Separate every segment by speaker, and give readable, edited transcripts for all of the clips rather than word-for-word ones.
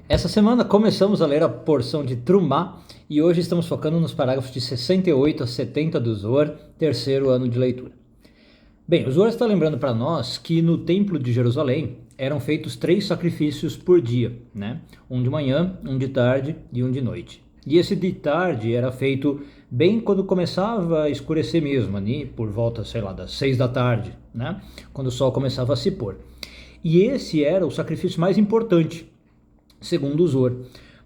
Speaker 1: Essa semana começamos a ler a porção de Trumá e hoje estamos focando nos parágrafos de 68 a 70 do Zohar, terceiro ano de leitura. Bem, o Zohar está lembrando para nós que no Templo de Jerusalém eram feitos 3 sacrifícios por dia, né? Um de manhã, um de tarde e um de noite. E esse de tarde era feito bem quando começava a escurecer mesmo, ali por volta, sei lá, das 6 da tarde, né? Quando o sol começava a se pôr. E esse era o sacrifício mais importante, segundo o Zohar.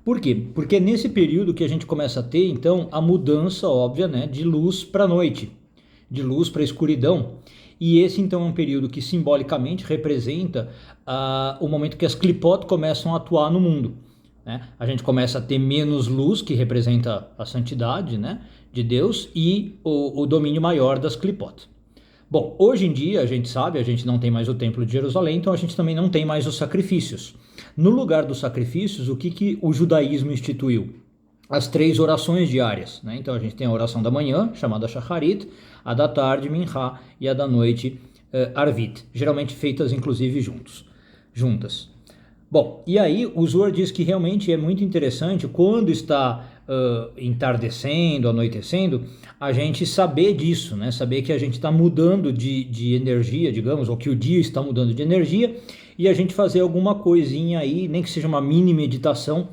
Speaker 1: Por quê? Porque é nesse período que a gente começa a ter, então, a mudança óbvia, né, de luz para noite, de luz para escuridão. E esse, então, é um período que simbolicamente representa o momento que as clipot começam a atuar no mundo. Né? A gente começa a ter menos luz, que representa a santidade, né, de Deus, e o domínio maior das clipot. Bom, hoje em dia a gente sabe, a gente não tem mais o Templo de Jerusalém, então a gente também não tem mais os sacrifícios. No lugar dos sacrifícios, o que o judaísmo instituiu? As 3 orações diárias, né? Então a gente tem a oração da manhã, chamada Shacharit, a da tarde, Mincha, e a da noite, Arvit, geralmente feitas inclusive juntas. Bom, e aí o Zohar diz que realmente é muito interessante quando está entardecendo, anoitecendo, a gente saber disso, né? Saber que a gente está mudando de energia, digamos, ou que o dia está mudando de energia, e a gente fazer alguma coisinha aí, nem que seja uma mini meditação,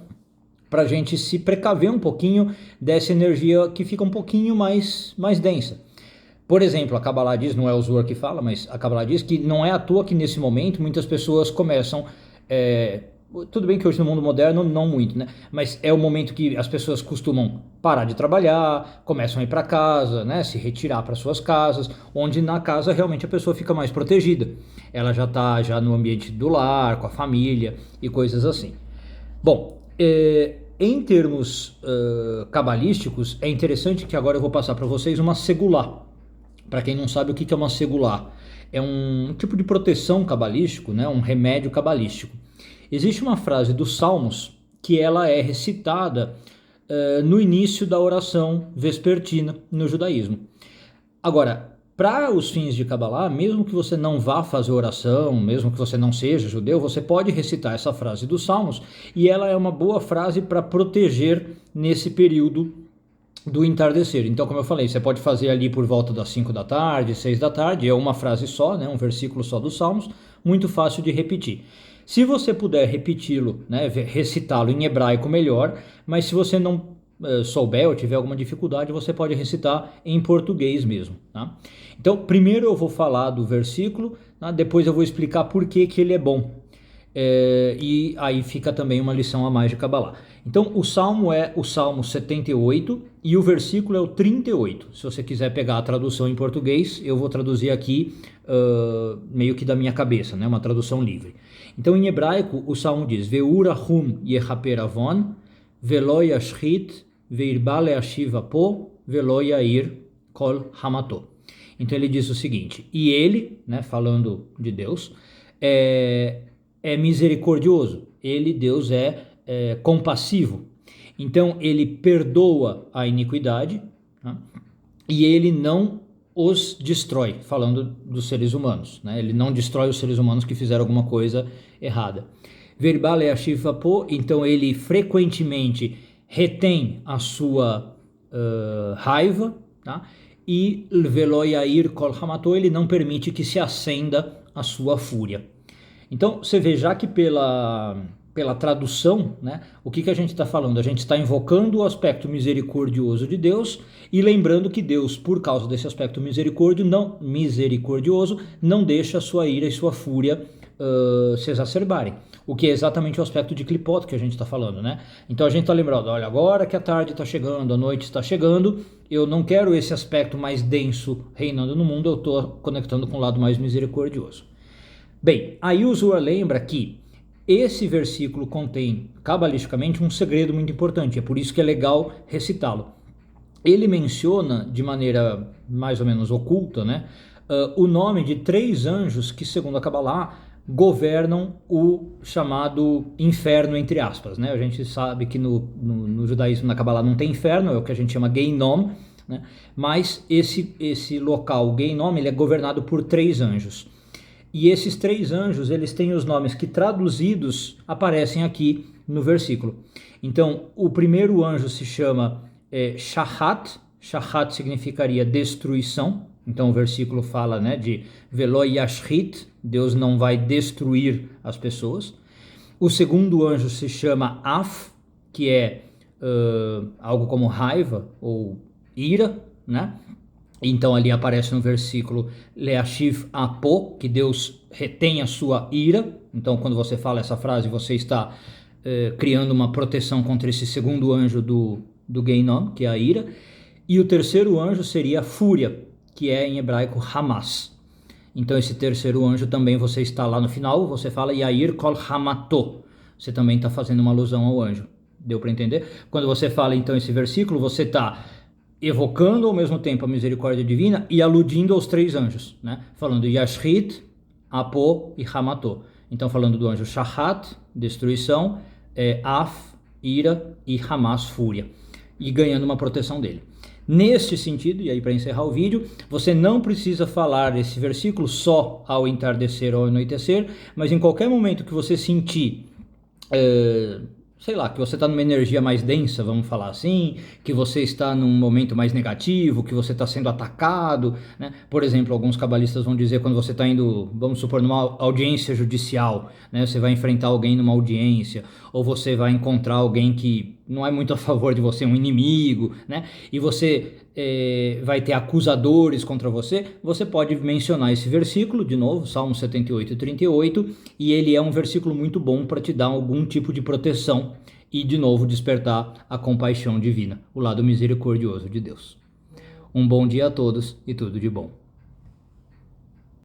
Speaker 1: para a gente se precaver um pouquinho dessa energia que fica um pouquinho mais densa. Por exemplo, a Kabbalah diz, não é o Zohar que fala, mas a Kabbalah diz que não é à toa que nesse momento muitas pessoas começam... tudo bem que hoje no mundo moderno não muito, né? Mas é o momento que as pessoas costumam parar de trabalhar, começam a ir para casa, né? Se retirar para suas casas, onde na casa realmente a pessoa fica mais protegida. Ela já está já no ambiente do lar, com a família e coisas assim. Bom, em termos cabalísticos, é interessante que agora eu vou passar para vocês uma segulá. Para quem não sabe o que é uma segulá, é um tipo de proteção cabalístico, né? Um remédio cabalístico. Existe uma frase dos Salmos que ela é recitada no início da oração vespertina no judaísmo. Agora, para os fins de Kabbalah, mesmo que você não vá fazer oração, mesmo que você não seja judeu, você pode recitar essa frase dos Salmos e ela é uma boa frase para proteger nesse período do entardecer. Então, como eu falei, você pode fazer ali por volta das 5 da tarde, 6 da tarde, é uma frase só, né, um versículo só dos Salmos, muito fácil de repetir. Se você puder repeti-lo, né, recitá-lo em hebraico, melhor, mas se você não souber ou tiver alguma dificuldade, você pode recitar em português mesmo. Tá? Então, primeiro eu vou falar do versículo, tá? Depois eu vou explicar por que ele é bom. E aí fica também uma lição a mais de Kabbalah. Então o salmo é o Salmo 78 e o versículo é o 38. Se você quiser pegar a tradução em português, eu vou traduzir aqui meio que da minha cabeça, né? Uma tradução livre. Então em hebraico o salmo diz: Ve'ura hum yechaper avon, velo yashchit, ve'irba le'ashiv apo, velo yair kol hamato. Então ele diz o seguinte: e ele, né, falando de Deus, é misericordioso. Ele, Deus, é compassivo. Então ele perdoa a iniquidade, tá? E ele não os destrói, falando dos seres humanos, né? Ele não destrói os seres humanos que fizeram alguma coisa errada. Verbal é a shivapo, então ele frequentemente retém a sua raiva, tá? E veloyair kol hamato, ele não permite que se acenda a sua fúria. Então você vê, já que pela tradução, né, o que a gente está falando? A gente está invocando o aspecto misericordioso de Deus e lembrando que Deus, por causa desse aspecto misericordioso, não deixa a sua ira e sua fúria se exacerbarem. O que é exatamente o aspecto de clipot que a gente está falando, né? Então a gente está lembrando, olha, agora que a tarde está chegando, a noite está chegando, eu não quero esse aspecto mais denso reinando no mundo, eu estou conectando com o lado mais misericordioso. Bem, aí o Zohar lembra que esse versículo contém, cabalisticamente, um segredo muito importante, é por isso que é legal recitá-lo. Ele menciona, de maneira mais ou menos oculta, né, o nome de 3 anjos que, segundo a Kabbalah, governam o chamado inferno, entre aspas. Né? A gente sabe que no judaísmo, na Kabbalah, não tem inferno, é o que a gente chama Geinom, né? Mas esse local, Geinom, ele é governado por 3 anjos. E esses 3 anjos, eles têm os nomes que traduzidos aparecem aqui no versículo. Então, o primeiro anjo se chama Shahat. Shahat significaria destruição. Então, o versículo fala, né, de Velo Yashrit, Deus não vai destruir as pessoas. O segundo anjo se chama Af, que é algo como raiva ou ira, né? Então ali aparece no versículo Leashiv Apo, que Deus retém a sua ira. Então quando você fala essa frase, você está criando uma proteção contra esse segundo anjo do Geinom, que é a ira. E o terceiro anjo seria a fúria, que é em hebraico Hamas. Então esse terceiro anjo também você está lá no final, você fala Yair Kol Hamato. Você também está fazendo uma alusão ao anjo. Deu para entender? Quando você fala então esse versículo, você está evocando ao mesmo tempo a misericórdia divina e aludindo aos três anjos, né? Falando Yashrit, Apo e Hamato. Então falando do anjo Shahat, destruição, Af, ira e Hamas, fúria. E ganhando uma proteção dele. Neste sentido, e aí para encerrar o vídeo, você não precisa falar esse versículo só ao entardecer ou ao anoitecer, mas em qualquer momento que você sentir sei lá, que você está numa energia mais densa, vamos falar assim, que você está num momento mais negativo, que você está sendo atacado, né? Por exemplo, alguns cabalistas vão dizer quando você está indo, vamos supor, numa audiência judicial, né? Você vai enfrentar alguém numa audiência, ou você vai encontrar alguém que não é muito a favor de você, um inimigo, né? E você vai ter acusadores contra você, você pode mencionar esse versículo, de novo, Salmo 78:38, e ele é um versículo muito bom para te dar algum tipo de proteção e, de novo, despertar a compaixão divina, o lado misericordioso de Deus. Um bom dia a todos e tudo de bom.